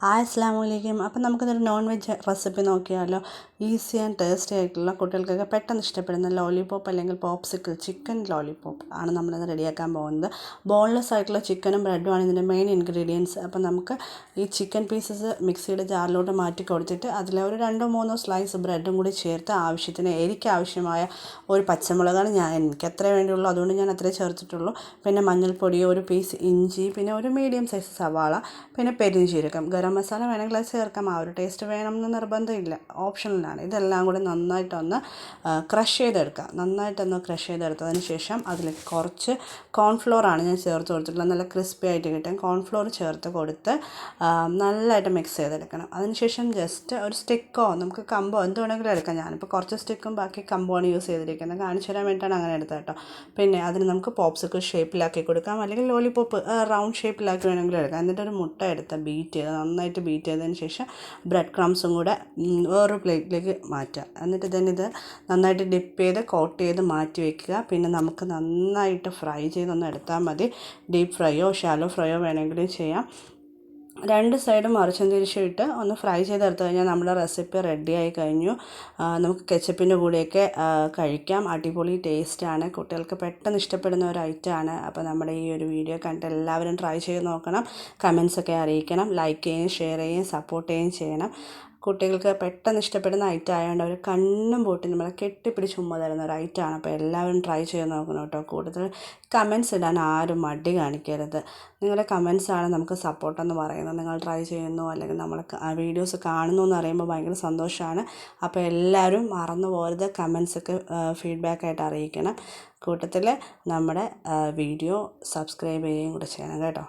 Hi അസ്സലാമു അലൈക്കും. അപ്പം നമുക്കിതൊരു നോൺ വെജ് റെസിപ്പി നോക്കിയാലോ. ഈസി ആൻഡ് ടേസ്റ്റി ആയിട്ടുള്ള കുട്ടികൾക്കൊക്കെ പെട്ടെന്ന് ഇഷ്ടപ്പെടുന്ന ലോലിപോപ്പ് അല്ലെങ്കിൽ പോപ്സിക്കിൾ ചിക്കൻ ലോലിപോപ്പ് ആണ് നമ്മളിന്ന് റെഡിയാക്കാൻ പോകുന്നത്. ബോൺലെസ് ആയിട്ടുള്ള ചിക്കനും ബ്രെഡുമാണ് ഇതിൻ്റെ മെയിൻ ഇൻഗ്രീഡിയൻസ്. അപ്പം നമുക്ക് ഈ ചിക്കൻ പീസസ് മിക്സിയുടെ ജാറിലോട്ട് മാറ്റി കൊടുത്തിട്ട് അതിൽ ഒരു 2-3 സ്ലൈസ് ബ്രെഡും കൂടി ചേർത്ത് ആവശ്യത്തിന് എരിക്ക് ആവശ്യമായ ഒരു പച്ചമുളകാണ് എനിക്ക് എത്ര വേണ്ടിയുള്ളൂ അതുകൊണ്ട് ഞാൻ അത്രേ ചേർത്തിട്ടുള്ളൂ. പിന്നെ മഞ്ഞൾപ്പൊടി, ഒരു പീസ് ഇഞ്ചി, പിന്നെ ഒരു മീഡിയം സൈസ് സവാള, പിന്നെ പെരുംജീരകം, ഗരം മസാല വേണമെങ്കിൽ അത് ചേർക്കാം. ആ ഒരു ടേസ്റ്റ് വേണമെന്ന് നിർബന്ധമില്ല, ഓപ്ഷണലാണ്. ഇതെല്ലാം കൂടി നന്നായിട്ടൊന്ന് ക്രഷ് ചെയ്തെടുക്കാം. നന്നായിട്ടൊന്ന് ക്രഷ് ചെയ്തെടുത്തതിന് ശേഷം അതിലേക്ക് കുറച്ച് കോൺഫ്ലോറാണ് ഞാൻ ചേർത്ത് കൊടുത്തിട്ടുള്ളത്. നല്ല ക്രിസ്പി ആയിട്ട് കിട്ടാൻ കോൺഫ്ലോർ ചേർത്ത് കൊടുത്ത് നല്ലതായിട്ട് മിക്സ് ചെയ്തെടുക്കണം. അതിനുശേഷം ജസ്റ്റ് ഒരു സ്റ്റിക്കോ നമുക്ക് കമ്പോ എന്ത് വേണമെങ്കിലും എടുക്കാം. ഞാനിപ്പോൾ കുറച്ച് സ്റ്റിക്കും ബാക്കി കമ്പുമാണ് യൂസ് ചെയ്തിരിക്കുന്നത്. കാണിച്ചു തരാൻ വേണ്ടിയിട്ടാണ് അങ്ങനെ എടുത്തത് കേട്ടോ. പിന്നെ അതിന് നമുക്ക് പോപ്സിക്കിൾ ഷേപ്പിലാക്കി കൊടുക്കാം, അല്ലെങ്കിൽ ലോലിപോപ്പ് റൗണ്ട് ഷേപ്പിലാക്കി വേണമെങ്കിലും എടുക്കാം. എന്നിട്ട് ഒരു മുട്ട എടുത്ത് ബീറ്റ് ചെയ്ത് നന്നായിട്ട് ബീറ്റ് ചെയ്തതിന് ശേഷം ബ്രെഡ് ക്രംസും കൂടെ വേറൊരു പ്ലേറ്റിലേക്ക് മാറ്റുക. എന്നിട്ട് തന്നെ ഇത് നന്നായിട്ട് ഡിപ്പ് ചെയ്ത് കോട്ട് ചെയ്ത് മാറ്റി വയ്ക്കുക. പിന്നെ നമുക്ക് നന്നായിട്ട് ഫ്രൈ ചെയ്തൊന്ന് എടുത്താൽ മതി. ഡീപ്പ് ഫ്രൈയോ ഷാലോ ഫ്രൈയോ വേണമെങ്കിലും ചെയ്യാം. 2 സൈഡും മറിച്ചും തിരിച്ചിട്ട് ഒന്ന് ഫ്രൈ ചെയ്തെടുത്ത് കഴിഞ്ഞാൽ നമ്മുടെ റെസിപ്പി റെഡിയായി കഴിഞ്ഞു. നമുക്ക് കെച്ചപ്പിൻ്റെ കൂടെയൊക്കെ കഴിക്കാം. അടിപൊളി ടേസ്റ്റാണ്. കുട്ടികൾക്ക് പെട്ടെന്ന് ഇഷ്ടപ്പെടുന്ന ഒരു ഐറ്റമാണ്. അപ്പോൾ നമ്മുടെ ഈ ഒരു വീഡിയോ കണ്ടിട്ട് എല്ലാവരും ട്രൈ ചെയ്ത് നോക്കണം. കമൻസൊക്കെ അറിയിക്കണം. ലൈക്ക് ചെയ്യുകയും ഷെയർ ചെയ്യുകയും സപ്പോർട്ട് ചെയ്യുകയും ചെയ്യണം. കുട്ടികൾക്ക് പെട്ടെന്ന് ഇഷ്ടപ്പെടുന്ന ഐറ്റം ആയതുകൊണ്ട് അവർ കണ്ണും പൂട്ടി നമ്മളെ കെട്ടിപ്പിടിച്ച് ഉമ്മ തരുന്ന ഒരു ഐറ്റമാണ്. അപ്പോൾ എല്ലാവരും ട്രൈ ചെയ്ത് നോക്കണം കേട്ടോ. കൂടുതൽ കമൻസ് ഇടാൻ ആരും മടി കാണിക്കരുത്. നിങ്ങളുടെ കമൻസാണ് നമുക്ക് സപ്പോർട്ടെന്ന് പറയുന്നത്. നിങ്ങൾ ട്രൈ ചെയ്യുന്നു അല്ലെങ്കിൽ നമ്മൾ വീഡിയോസ് കാണുന്നു എന്ന് അറിയുമ്പോൾ ഭയങ്കര സന്തോഷമാണ്. അപ്പോൾ എല്ലാവരും മറന്നു പോകരുത്, കമൻസൊക്കെ ഫീഡ്ബാക്കായിട്ട് അറിയിക്കണം. കൂട്ടത്തിൽ നമ്മുടെ വീഡിയോ സബ്സ്ക്രൈബ് ചെയ്യുകയും കൂടെ ചെയ്യണം കേട്ടോ.